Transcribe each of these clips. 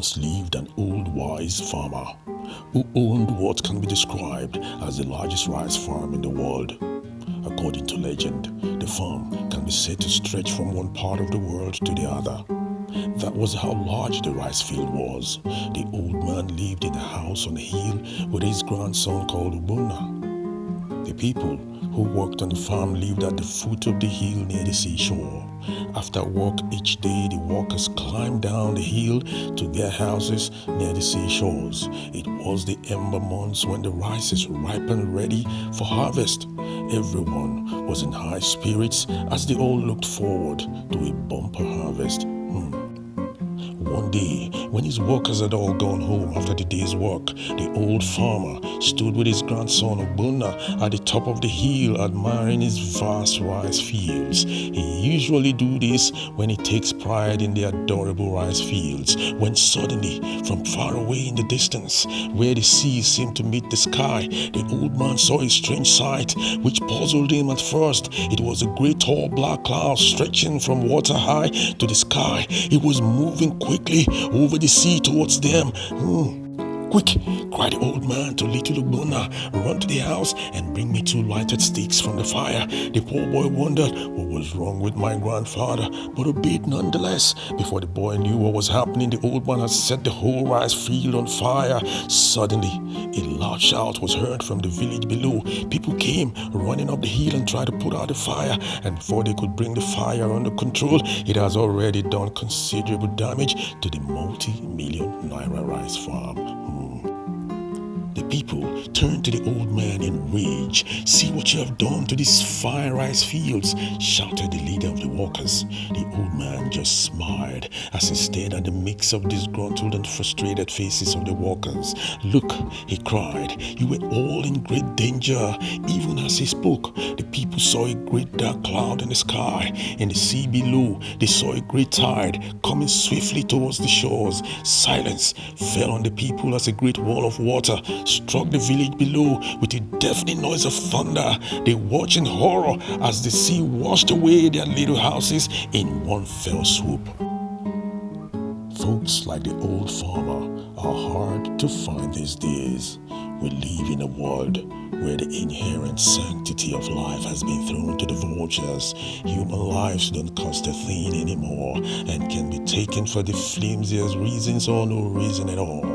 once lived an old wise farmer who owned what can be described as the largest rice farm in the world. According to legend, the farm can be said to stretch from one part of the world to the other. That was how large the rice field was. The old man lived in a house on a hill with his grandson called Ubunna. The people who worked on the farm lived at the foot of the hill near the seashore. After work each day, the workers climbed down the hill to their houses near the seashores. It was the ember months when the rice is ripe and ready for harvest. Everyone was in high spirits as they all looked forward to a bumper harvest. One day, when his workers had all gone home after the day's work, the old farmer stood with his grandson Ubunna at the top of the hill admiring his vast rice fields. He usually do this when he takes pride in the adorable rice fields, when suddenly, from far away in the distance, where the sea seemed to meet the sky, the old man saw a strange sight which puzzled him at first. It was a great tall black cloud stretching from water high to the sky. It was moving quickly over the sea towards them. "Quick!" cried the old man to little Ubunna. "Run to the house and bring me 2 lighted sticks from the fire." The poor boy wondered what was wrong with my grandfather, but obeyed nonetheless. Before the boy knew what was happening, the old man had set the whole rice field on fire. Suddenly, a loud shout was heard from the village below. People came running up the hill and tried to put out the fire, and before they could bring the fire under control, it has already done considerable damage to the multi-million naira rice farm. The people turned to the old man in rage. "See what you have done to these fine rice fields," shouted the leader of the workers. The old man just smiled as he stared at the mix of disgruntled and frustrated faces of the workers. "Look," he cried, "you were all in great danger." Even as he spoke, the people saw a great dark cloud in the sky. In the sea below, they saw a great tide coming swiftly towards the shores. Silence fell on the people as a great wall of water struck the village below with a deafening noise of thunder. They watched in horror as the sea washed away their little houses in one fell swoop. Folks like the old farmer are hard to find these days. We live in a world where the inherent sanctity of life has been thrown to the vultures. Human lives don't cost a thing anymore and can be taken for the flimsiest reasons or no reason at all.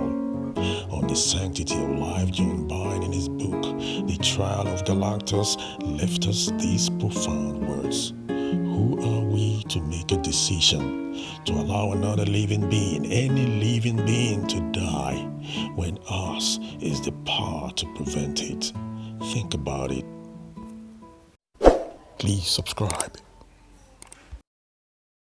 On the sanctity of life, John Byrne in his book, The Trial of Galactus, left us these profound words. Who are we to make a decision to allow another living being, any living being, to die when ours is the power to prevent it? Think about it. Please subscribe.